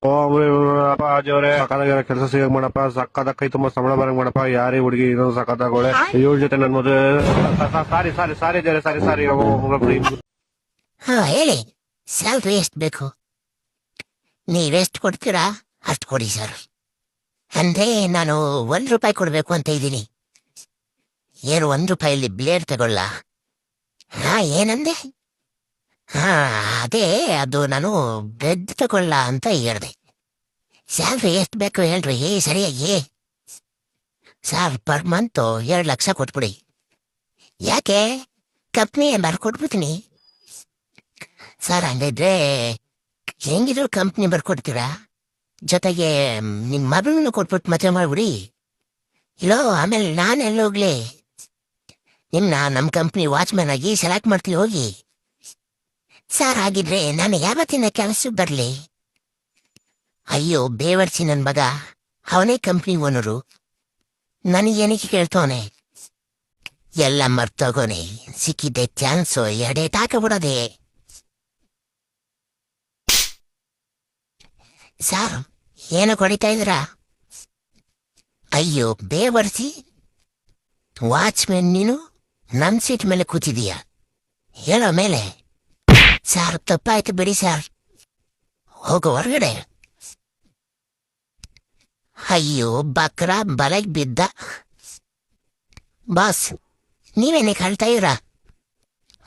ಅಜ್ಜವ್ರೆ ಸಕ್ಕದಾಗಿರೋ ಕೆಲಸ ಸಿಗಕ್ ಮಾಡಪ್ಪ, ಸಕ್ಕದ ಕೈ ತುಂಬಾ ಸಂಬಳ ಬರಂಗ್ ಮಾಡಪ್ಪ. ಯಾರೇ ಹುಡುಗಿ ಇನ್ನೊಂದು ಸಕ್ಕದಾಗೋಳೆ, ಇವ್ರ ಜೊತೆ ನನ್ ಮದುವೆ. ಸಾರಿ. ಹಾ ಹೇಳಿ, ಸ್ಯಾಲ್ರಿ ಎಷ್ಟು ಬೇಕು? ನೀವೆಷ್ಟು ಕೊಡ್ತೀರಾ ಅಷ್ಟು ಕೊಡಿ ಸರ್. ಅಂದ್ರೆ ನಾನು ₹1 ಕೊಡ್ಬೇಕು ಅಂತ ಇದ್ದೀನಿ. ಏನು ₹1 ಬ್ಲೇಡ್ ತಗೊಳ್ಳ? ಹಾ ಏನಂದೆ? ಹಾ ಅದೇ, ಅದು ನಾನು ಬ್ರೆಡ್ ತಗೊಳ್ಳ ಅಂತ ಹೇಳ್ದೆ. ಸ್ಯಾಲ್ರಿ ಎಷ್ಟು ಬೇಕು ಹೇಳ್ರಿ ಸರಿಯಾಗಿ. ಸರ್ ಪರ್ ಮಂತು 2 ಲಕ್ಷ ಕೊಟ್ಬಿಡಿ. ಯಾಕೆ? ಕಂಪ್ನಿ ಬರ್ಕೊಟ್ಬಿಡ್ತೀನಿ. ಸರ್ ಹಂಗಿದ್ರೆ ಹೆಂಗಿದ್ರು ಕಂಪ್ನಿ ಬರ್ಕೊಡ್ತೀರಾ, ಜೊತೆಗೆ ನಿಮ್ಮ ಮಗಳನ್ನ ಕೊಟ್ಬಿಟ್ಟು ಮದುವೆ ಮಾಡ್ಬಿಡಿ. ಇಲ್ಲೋ ಆಮೇಲೆ ನಾನೆಲ್ಲೋಗ್ಲಿ? ನಿಮ್ಮನ್ನ ನಮ್ಮ ಕಂಪ್ನಿ ವಾಚ್ಮ್ಯಾನ್ ಆಗಿ ಸೆಲೆಕ್ಟ್ ಮಾಡ್ತೀವಿ ಹೋಗಿ. ಸರ್ ಆಗಿದ್ರೆ ನಾನು ಯಾವತ್ತಿನ ಕೆಲಸಕ್ಕೆ ಬರಲಿ? ಅಯ್ಯೋ ಬೇವರ್ಸಿ ನನ್ನ ಮಗ, ಅವನೇ ಕಂಪ್ನಿ ಓನರು, ನನಗೇನಕ್ಕೆ ಕೇಳ್ತವನೆ? ಎಲ್ಲ ಮರ್ತೋಗೋನೆ, ಸಿಕ್ಕಿದ್ದೆ ಚಾನ್ಸು ಎಡೆ ತಾಕಬಿಡೋದೆ. ಸರ್ ಏನು ಕೊಡಿತಾ ಇದ್ದೀರಾ? ಅಯ್ಯೋ ಬೇವರ್ಸಿ, ವಾಚ್ಮೆನ್ ನೀನು ನನ್ನ ಸೀಟ್ ಮೇಲೆ ಕೂತಿದೀಯ, ಹೇಳೋ ಮೇಲೆ. ಸರ್ ತಪ್ಪಾಯ್ತು ಬಿಡಿ ಸರ್, ಹೋಗೋ ಹೊರಗಡೆ. ಅಯ್ಯೋ ಬಕ್ರ ಬಲಗ್ ಬಿದ್ದ. ಬಾಸ್ ನೀವೇನಕ್ಕೆ ಹೇಳ್ತಾ ಇರ?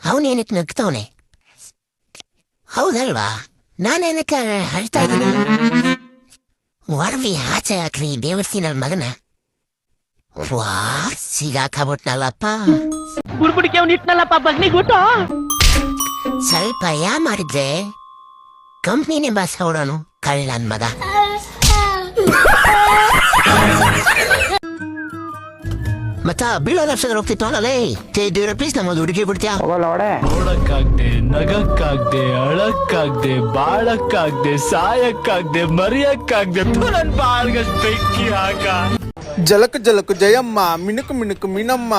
ಅವನೇನಕ್ಕೆ ನಗ್ತವನೆ? ಹೌದಲ್ವಾ, ನಾನೇನಕ್ಕೆ ಹೇಳ್ತಾ ಇದ್ದೀನಿ? ಹೊರವಿ ಆಚೆ ಹಾಕ್ರಿ ದೇವಸ್ಥಿ ನನ್ನ ಮಗನ. ವಾ ಸಿಗಾಕಬಿಟ್ನಲ್ಲಪ್ಪ, ಬುಡ್ಬುಡಿಕೆ ಅವ್ನು ಇಟ್ನಲ್ಲಪ್ಪ ಬಗ್ನಿಗುಟ್ಟು. ಸ್ವಲ್ಪ ಮಾಡಿದ್ರೆ ಕಂಪ್ನಿನೇ ಬಾಸ್ ಅವಡನು ಕಳ್ಳನ್ ಮಗ. ಮತ್ತ ಬೀಳೋ ಲಕ್ಷದಲ್ಲಿ ಹೋಗ್ತಿತ್ತು ಅಲ್ಲೇ ₹2 ನಮ್ಮದು ಹುಡುಗಿ ಬಿಡ್ತೀಯ? ನೋಡಕ್ಕಾಗ್ದೆ, ನಗಕ್ಕಾಗ್ದೆ, ಅಳಕ್ಕಾಗ್ದೆ, ಬಾಳಕ್ಕಾಗ್ದೆ, ಸಾಯಕ್ಕಾಗ್ದೆ, ಮರಿಯಕ್ಕಾಗ್ದೆ, ನನ್ ಬಾಳ್ಗಷ್ಟು ಬೆಂಕಿ ಹಾಕ. ಜಲಕ್ ಜಲಕ್ ಜಯಮ್ಮ, ಮಿಣುಕು ಮಿಣುಕು ಮೀನಮ್ಮ.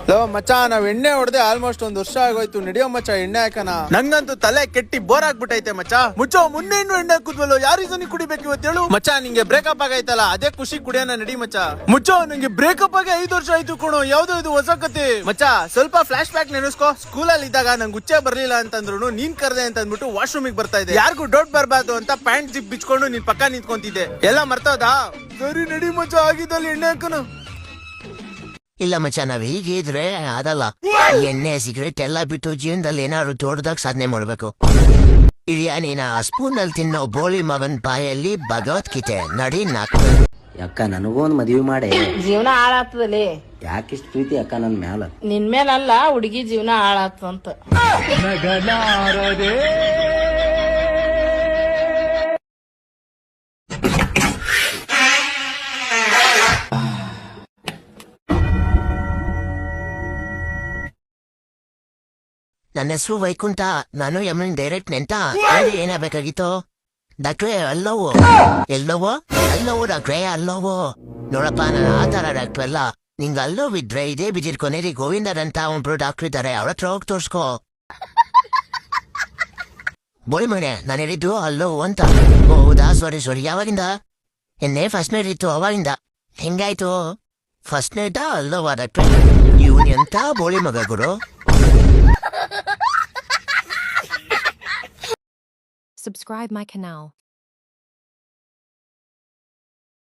ಲೋ ಮಚ್ಚ, ನಾವ್ ಎಣ್ಣೆ ಹೊಡೆದೆ ಆಲ್ಮೋಸ್ಟ್ 1 ವರ್ಷ ಆಗೋಯ್ತು. ನಡಿಯೋ ಮಚ್ಚ ಎಣ್ಣೆ ಹಾಕನ. ನಂಗಂತೂ ತಲೆ ಕೆಟ್ಟಿ ಬೋರ್ ಆಗ್ಬಿಟ್ಟೈತೆ ಮಚ್ಚ. ಮುಚ್ಚೋ, ಮುಂದೆ ಇನ್ನೂ ಎಣ್ಣೆ ಹಾಕುದ್ವಲ್ಲ, ಯಾರು ಇದನ್ನ ಕುಡಿಬೇಕು ಇವತ್ತೇಳು? ಮಚ್ಚ ನಿಂಗೆ ಬ್ರೇಕಪ್ ಆಗೈತಲ್ಲ, ಅದೇ ಖುಷಿ ಕುಡಿಯೋಣ ನಡಿ ಮಚ್ಚ. ಮುಚ್ಚೋ, ನಂಗೆ ಬ್ರೇಕಪ್ ಆಗಿ 5 ವರ್ಷ ಆಯ್ತು ಕಣೋ. ಯಾವ್ದೋ ಇದು ಹೊಸ ಕತೆ ಮಚ್ಚ. ಸ್ವಲ್ಪ ಫ್ಲಾಶ್ ಬ್ಯಾಕ್ ನೆನೆಸ್ಕೋ. ಸ್ಕೂಲಲ್ಲಿ ಇದ್ದಾಗ ನಂಗೆ ಹುಚ್ಚೆ ಬರ್ಲಿಲ್ಲ ಅಂತಂದ್ರು ನೀನ್ ಕರ್ದೆ ಅಂತ ಅಂದ್ಬಿಟ್ಟು ವಾಶ್ರೂಮಿಗೆ ಬರ್ತಾ ಇದೆ. ಯಾರಿಗೂ ಡೌಟ್ ಬರ್ಬಾರ್ದು ಅಂತ ಪ್ಯಾಂಟ್ ಜಿಪ್ ಬಿಚ್ಕೊಂಡು ನಿನ್ ಪಕ್ಕ ನಿಂತ್ಕೊಂತಿದ್ದೆ. ಎಲ್ಲ ಮರ್ತೋದಾ? ಸರಿ ನಡಿ ಮಚ್ಚ, ಆಗಿದ್ದಲ್ಲಿ ಎಣ್ಣೆ ಹಾಕನು. ಇಲ್ಲ ಮಚ್ಚ, ನಾವ್ ಹೀಗಿದ್ರೆ ಅದಲ್ಲ. ಎಣ್ಣೆ ಸಿಗರೇಟ್ ಎಲ್ಲ ಬಿಟ್ಟು ಜೀವನದಲ್ಲಿ ಏನಾದ್ರು ದೊಡ್ಡದಾಗ ಸಾಧನೆ ಮಾಡ್ಬೇಕು. ಇಳಿಯ ನೀನ ಸ್ಪೂನ್ ಅಲ್ಲಿ ತಿನ್ನೋ ಬೋಳಿ ಮಗನ್ ಬಾಯಲ್ಲಿ ಭಗವದ್ಗೀತೆ ನಡಿ ನಾಲ್ಕು. ಅಕ್ಕ ನನಗೊಂದು ಮದುವೆ ಮಾಡಿ. ಜೀವನ ಹಾಳಾಗ್ತದಲ್ಲಿ. ಯಾಕಿಷ್ಟು ಪ್ರೀತಿ ಅಕ್ಕ ನನ್ ಮ್ಯಾಲ? ನಿನ್ ಮೇಲಲ್ಲ, ಹುಡುಗಿ ಜೀವನ ಹಾಳಾಗ್ತಂತ. ನನ್ನ ಹೆಸರು ವೈಕುಂಠ, ನಾನು ಯಮನ್ ಡೈರೆಕ್ಟ್ ನೆಂಟ. ಏನಾಗಬೇಕಾಗಿತ್ತು? ಡಾಕ್ಟ್ರೇ ಅಲ್ಲೋವು. ಎಲ್ಲೋವೋ ಅಲ್ಲೋವು ಡಾಕ್ಟ್ರೇ, ಅಲ್ಲೋವು. ನೋಡಪ್ಪ, ನಾನು ಆ ತರ ಡಾಕ್ಟ್ರ್ ಅಲ್ಲ. ನಿಂಗೆ ಅಲ್ಲೋವಿದ್ರೆ ಇದೇ ಬಿಜಿರ್ ಕೊನೆರಿ ಗೋವಿಂದರಂತ ಒಬ್ರು ಡಾಕ್ಟ್ರ್ ಇದ್ದಾರೆ, ಅವ್ರ ಹತ್ರ ಹೋಗಿ ತೋರ್ಸ್ಕೋ. ಬೋಳಿ ಮನೆ, ನಾನು ಹೇಳಿದ್ದು ಅಲ್ಲೋವು ಅಂತ. ಹೌದಾ, ಸಾರಿ. ಯಾವಾಗಿಂದ? ಎನ್ನೇ ಫಸ್ಟ್ ನೈಟ್ ಇತ್ತು ಅವಾಗಿಂದ. ಹೆಂಗಾಯ್ತು? ಫಸ್ಟ್ ನೈಟಾ ಅಲ್ಲೋವಾ ಡಾಕ್ಟ್ರೆ? ಇವನ್ ಎಂತ ಬೋಳಿ ಮಗ ಗುರು. Subscribe my canal.